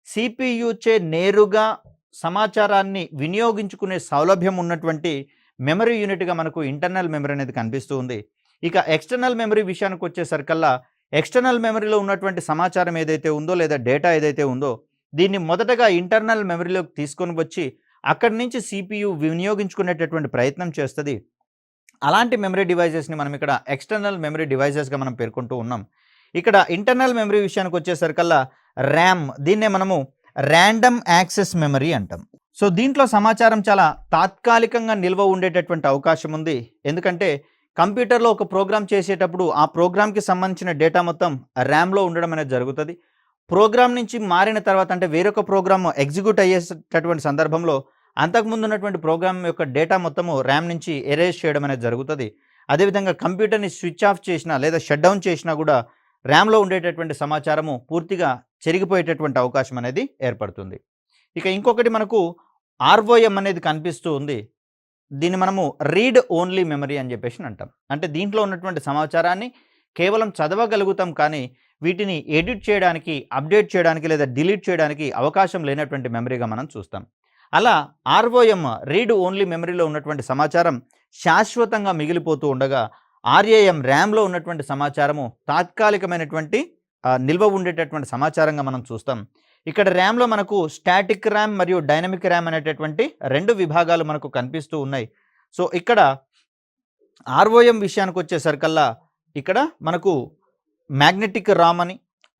సిపియుచే నేరుగా సమాచారాన్ని వినియోగించుకునే సౌలభ్యం ఉన్నటువంటి మెమరీ యూనిట్గా మనకు ఇంటర్నల్ మెమరీ అనేది కనిపిస్తూ ఉంది. ఇక ఎక్స్టర్నల్ మెమరీ విషయానికి వచ్చేసరికల్లా ఎక్స్టర్నల్ మెమరీలో ఉన్నటువంటి సమాచారం ఏదైతే ఉందో లేదా డేటా ఏదైతే ఉందో దీన్ని మొదటగా ఇంటర్నల్ మెమరీలోకి తీసుకొని వచ్చి అక్కడి నుంచి సిపియు వినియోగించుకునేటటువంటి ప్రయత్నం చేస్తుంది. అలాంటి మెమరీ డివైజెస్ని మనం ఇక్కడ ఎక్స్టర్నల్ మెమరీ డివైజెస్గా మనం పేర్కొంటూ ఉన్నాం. ఇక్కడ ఇంటర్నల్ మెమరీ విషయానికి వచ్చేసరికల్లా ర్యామ్, దీన్నే మనము ర్యాండమ్ యాక్సెస్ మెమరీ అంటాం. సో దీంట్లో సమాచారం చాలా తాత్కాలికంగా నిల్వ ఉండేటటువంటి అవకాశం ఉంది. ఎందుకంటే కంప్యూటర్లో ఒక ప్రోగ్రామ్ చేసేటప్పుడు ఆ ప్రోగ్రామ్కి సంబంధించిన డేటా మొత్తం ర్యామ్లో ఉండడం అనేది జరుగుతుంది. ప్రోగ్రామ్ నుంచి మారిన తర్వాత అంటే వేరొక ప్రోగ్రామ్ ఎగ్జిక్యూట్ అయ్యేటటువంటి సందర్భంలో అంతకుముందు ఉన్నటువంటి ప్రోగ్రామ్ యొక్క డేటా మొత్తము ర్యామ్ నుంచి ఎరేజ్ చేయడం అనేది జరుగుతుంది. అదేవిధంగా కంప్యూటర్ని స్విచ్ ఆఫ్ చేసినా లేదా షట్ డౌన్ చేసినా కూడా ర్యామ్లో ఉండేటటువంటి సమాచారము పూర్తిగా చెరిగిపోయేటటువంటి అవకాశం అనేది ఏర్పడుతుంది. ఇక ఇంకొకటి మనకు ఆర్ఓఎం అనేది కనిపిస్తూ ఉంది. దీన్ని మనము రీడ్ ఓన్లీ మెమరీ అని చెప్పేసి అంటాం. అంటే దీంట్లో ఉన్నటువంటి సమాచారాన్ని కేవలం చదవగలుగుతాం కానీ వీటిని ఎడిట్ చేయడానికి, అప్డేట్ చేయడానికి లేదా డిలీట్ చేయడానికి అవకాశం లేనటువంటి మెమరీగా మనం చూస్తాం. అలా ఆర్ఓఎం రీడ్ ఓన్లీ మెమరీలో ఉన్నటువంటి సమాచారం శాశ్వతంగా మిగిలిపోతూ ఉండగా ఆర్ఏఎం ర్యామ్లో ఉన్నటువంటి సమాచారము తాత్కాలికమైనటువంటి నిల్వ ఉండేటటువంటి సమాచారంగా మనం చూస్తాం. ఇక్కడ ర్యామ్లో మనకు స్టాటిక్ ర్యామ్ మరియు డైనమిక్ ర్యామ్ అనేటటువంటి 2 విభాగాలు మనకు కనిపిస్తూ ఉన్నాయి. సో ఇక్కడ ఆర్ఓఎం విషయానికి వచ్చేసరికల్లా ఇక్కడ మనకు మ్యాగ్నెటిక్ రామ్ అని,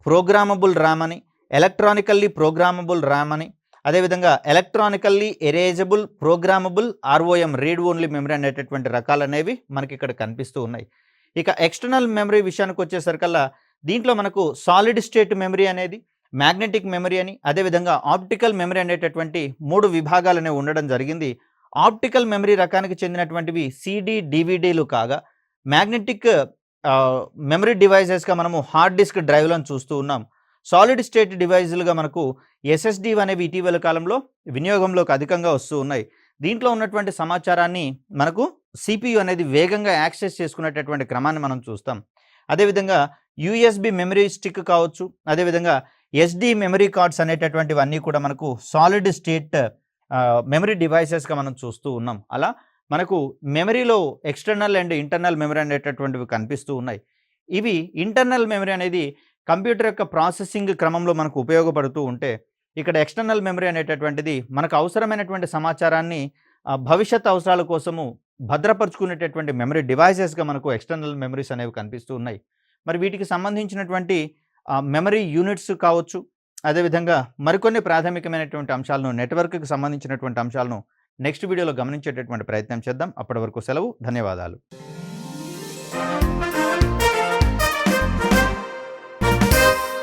ప్రోగ్రామబుల్ ర్యామ్ అని, ఎలక్ట్రానికల్లీ ప్రోగ్రామబుల్ ర్యామ్ అని, అదేవిధంగా electronically erasable programmable ROM read only memory అనేటటువంటి రకాలు అనేవి మనకి ఇక్కడ కనిపిస్తూ ఉన్నాయి. ఇక ఎక్స్టర్నల్ మెమరీ విషయానికి వచ్చేసరికల్లా దీంట్లో మనకు సాలిడ్ స్టేట్ మెమరీ అనేది, మ్యాగ్నెటిక్ మెమరీ అని, అదేవిధంగా ఆప్టికల్ మెమరీ అనేటటువంటి 3 విభాగాలు అనేవి ఉండడం జరిగింది. ఆప్టికల్ మెమరీ రకానికి చెందినటువంటివి సిడి డివిడీలు కాగా, మ్యాగ్నెటిక్ మెమరీ డివైజెస్గా మనము హార్డ్ డిస్క్ డ్రైవ్లను చూస్తూ ఉన్నాం. సాలిడ్ స్టేట్ డివైజులుగా మనకు ఎస్ఎస్డి అనేవి ఇటీవల కాలంలో వినియోగంలోకి అధికంగా వస్తూ ఉన్నాయి. దీంట్లో ఉన్నటువంటి సమాచారాన్ని మనకు సిపియు అనేది వేగంగా యాక్సెస్ చేసుకునేటటువంటి క్రమాన్ని మనం చూస్తాం. అదేవిధంగా యూఎస్బి మెమరీ స్టిక్ కావచ్చు, అదేవిధంగా ఎస్డి మెమరీ కార్డ్స్ అనేటటువంటివన్నీ కూడా మనకు సాలిడ్ స్టేట్ మెమరీ డివైసెస్గా మనం చూస్తూ ఉన్నాం. అలా మనకు మెమరీలో ఎక్స్టర్నల్ అండ్ ఇంటర్నల్ మెమరీ అనేటటువంటివి కనిపిస్తూ ఉన్నాయి. ఇవి ఇంటర్నల్ మెమరీ అనేది కంప్యూటర్ యొక్క ప్రాసెసింగ్ క్రమంలో మనకు ఉపయోగపడుతూ ఉంటే, ఇక్కడ ఎక్స్టర్నల్ మెమరీ అనేటటువంటిది మనకు అవసరమైనటువంటి సమాచారాన్ని భవిష్యత్ అవసరాల కోసము భద్రపరుచుకునేటటువంటి మెమరీ డివైసెస్గా మనకు ఎక్స్టర్నల్ మెమరీస్ అనేవి కనిపిస్తూ ఉన్నాయి. మరి వీటికి సంబంధించినటువంటి మెమరీ యూనిట్స్ కావచ్చు, అదేవిధంగా మరికొన్ని ప్రాథమికమైనటువంటి అంశాలను, నెట్వర్క్కి సంబంధించినటువంటి అంశాలను నెక్స్ట్ వీడియోలో గమనించేటటువంటి ప్రయత్నం చేద్దాం. అప్పటి వరకు సెలవు. ధన్యవాదాలు.